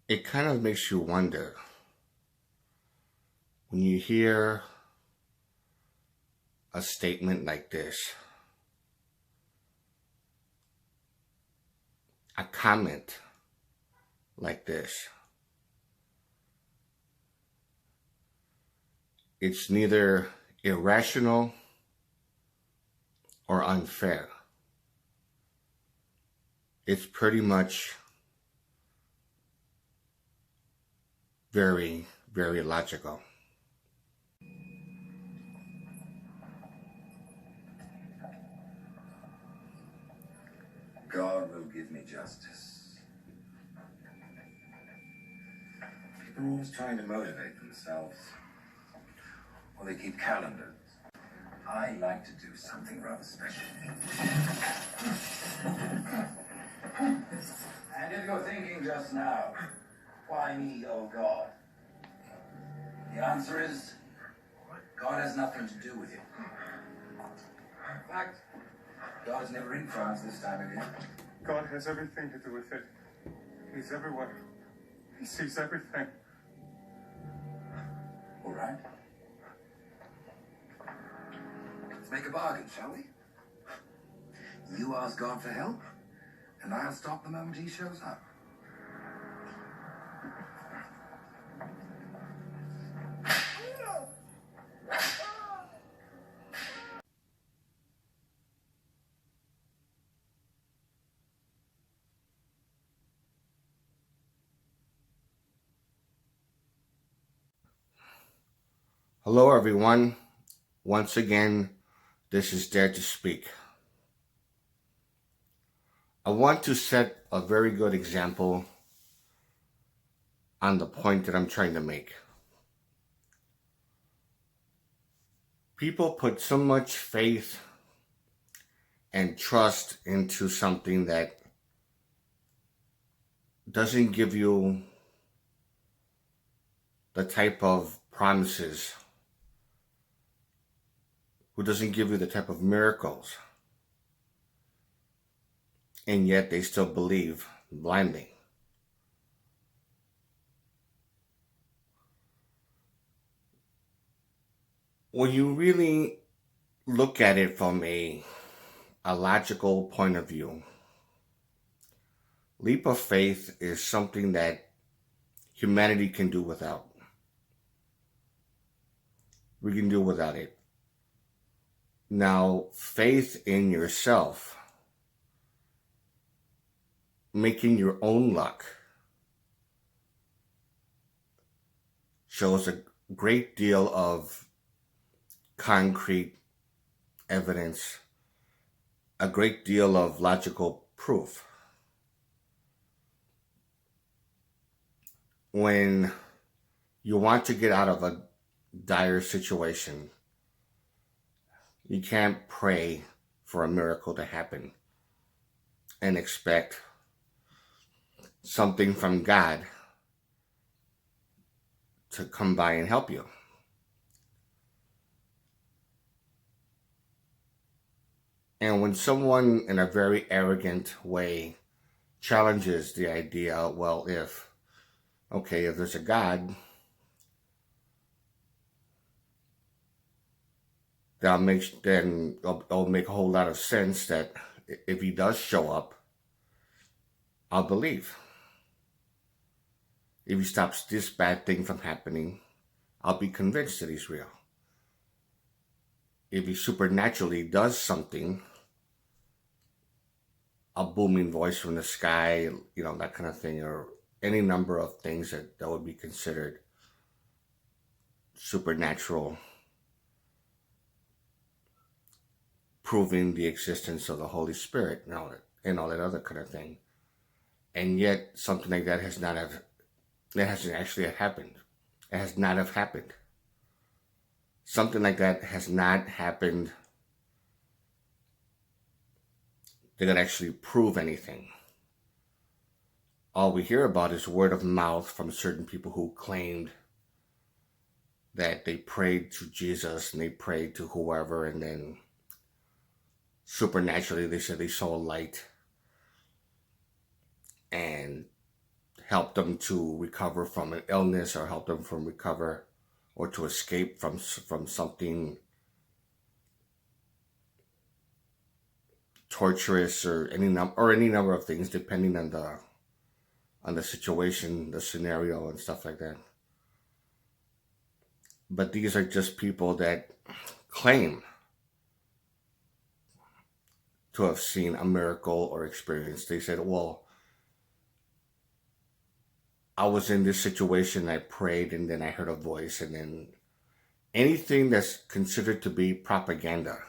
it kind of makes you wonder when you hear a statement like this, a comment like this. It's neither irrational or unfair. It's pretty much very, very logical. God will give me justice. People are always trying to motivate themselves. Or they keep calendars. I like to do something rather special. And if you're thinking just now, why me, oh God? The answer is, God has nothing to do with it. In fact, God is never in France this time of year. God has everything to do with it. He's everywhere. He sees everything. All right. Let's make a bargain, shall we? You ask God for help, and I'll stop the moment he shows up. Hello, everyone. Once again, this is Dare to Speak. I want to set a very good example on the point that I'm trying to make. People put so much faith and trust into something that doesn't give you the type of promises, who doesn't give you the type of miracles, and yet they still believe blindly. When you really look at it from a logical point of view, leap of faith is something that humanity can do without. We can do without it. Now, faith in yourself, making your own luck, shows a great deal of concrete evidence, a great deal of logical proof. When you want to get out of a dire situation, you can't pray for a miracle to happen and expect something from God to come by and help you. And when someone in a very arrogant way challenges the idea, well, if there's a God, then it'll make a whole lot of sense that if he does show up, I'll believe. If he stops this bad thing from happening, I'll be convinced that he's real. If he supernaturally does something, a booming voice from the sky, that kind of thing, or any number of things that would be considered supernatural, proving the existence of the Holy Spirit and all that other kind of thing. And yet something like that hasn't actually happened. It has not have happened. Something like that has not happened that could actually prove anything. All we hear about is word of mouth from certain people who claimed that they prayed to Jesus and they prayed to whoever, and then supernaturally they said they saw a light and help them to recover from an illness, or help them from recover or to escape from something torturous, or any number of things, depending on the situation, the scenario, and stuff like that. But these are just people that claim to have seen a miracle or experience. They said, well, I was in this situation, I prayed, and then I heard a voice. And then anything that's considered to be propaganda,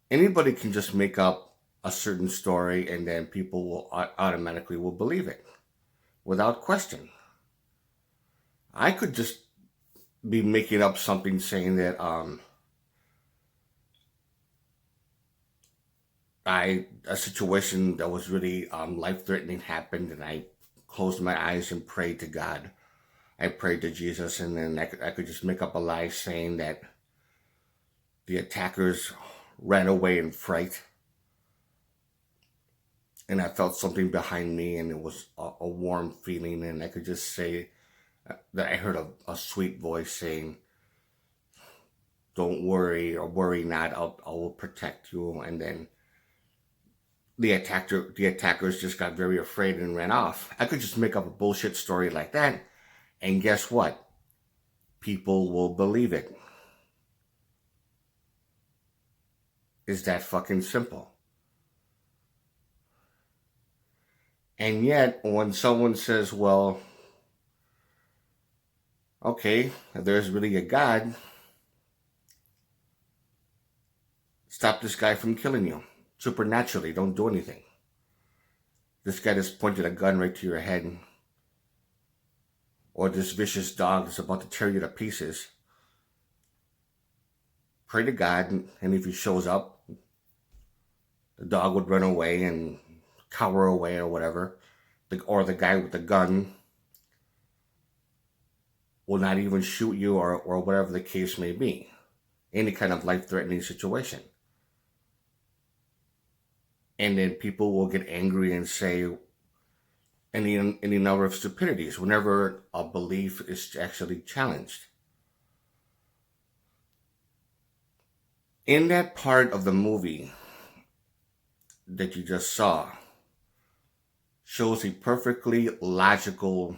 anybody can just make up a certain story, and then people will automatically will believe it without question. I could just be making up something, saying that a situation that was really life-threatening happened, and I closed my eyes and prayed to God. I prayed to Jesus, and then I could just make up a lie saying that the attackers ran away in fright, and I felt something behind me, and it was a warm feeling, and I could just say that I heard a sweet voice saying, "Don't worry, or worry not, I will protect you." And then the attackers just got very afraid and ran off. I could just make up a bullshit story like that, and guess what? People will believe it. It's that fucking simple. And yet, when someone says, well, okay, if there's really a God, stop this guy from killing you. Supernaturally, don't do anything. This guy just pointed a gun right to your head. Or this vicious dog is about to tear you to pieces. Pray to God, and if he shows up, the dog would run away and cower away or whatever. Or the guy with the gun will not even shoot you, or whatever the case may be. Any kind of life-threatening situation. And then people will get angry and say any number of stupidities whenever a belief is actually challenged. In that part of the movie that you just saw, shows a perfectly logical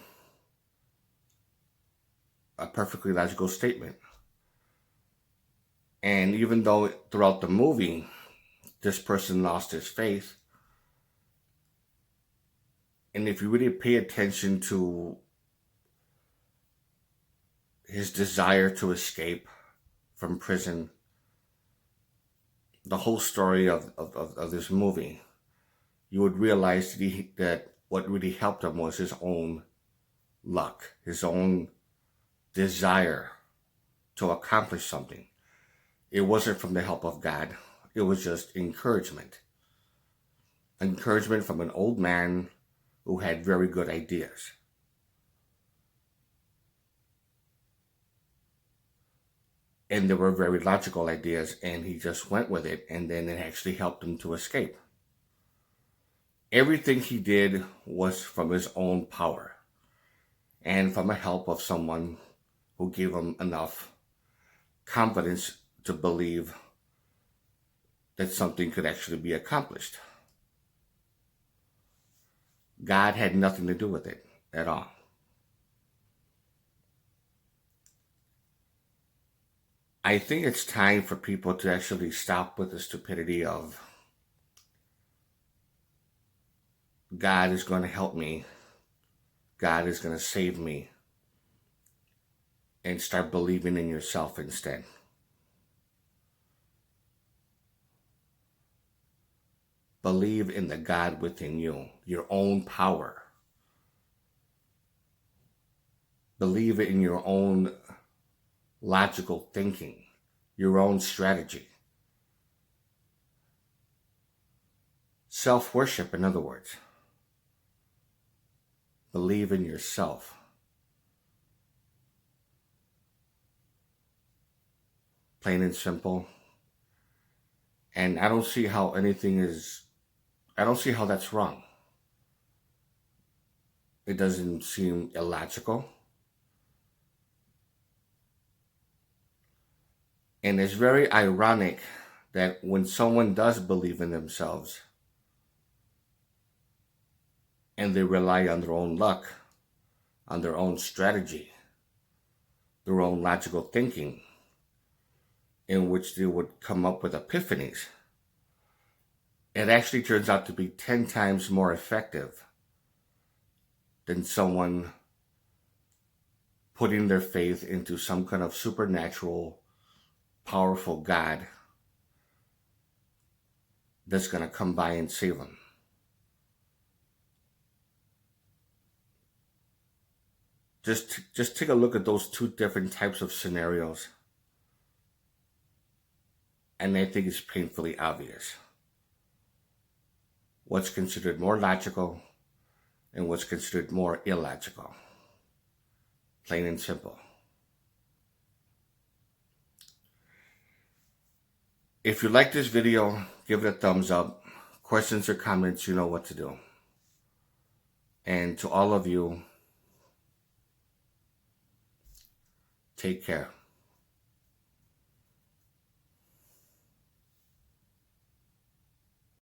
statement. And even though throughout the movie, this person lost his faith, and if you really pay attention to his desire to escape from prison, the whole story of this movie, you would realize that what really helped him was his own luck, his own desire to accomplish something. It wasn't from the help of God. It was just encouragement. Encouragement from an old man who had very good ideas. And they were very logical ideas, and he just went with it, and then it actually helped him to escape. Everything he did was from his own power, and from the help of someone who gave him enough confidence to believe that something could actually be accomplished. God had nothing to do with it at all. I think it's time for people to actually stop with the stupidity of God is going to help me, God is going to save me, and start believing in yourself instead. Believe in the God within you, your own power. Believe in your own logical thinking, your own strategy. Self-worship, in other words. Believe in yourself. Plain and simple. And I don't see how that's wrong. It doesn't seem illogical. And it's very ironic that when someone does believe in themselves and they rely on their own luck, on their own strategy, their own logical thinking, in which they would come up with epiphanies, it actually turns out to be 10 times more effective than someone putting their faith into some kind of supernatural, powerful God that's going to come by and save them. Just take a look at those two different types of scenarios, and I think it's painfully obvious what's considered more logical and what's considered more illogical. Plain and simple. If you like this video, give it a thumbs up. Questions or comments, you know what to do. And to all of you, take care.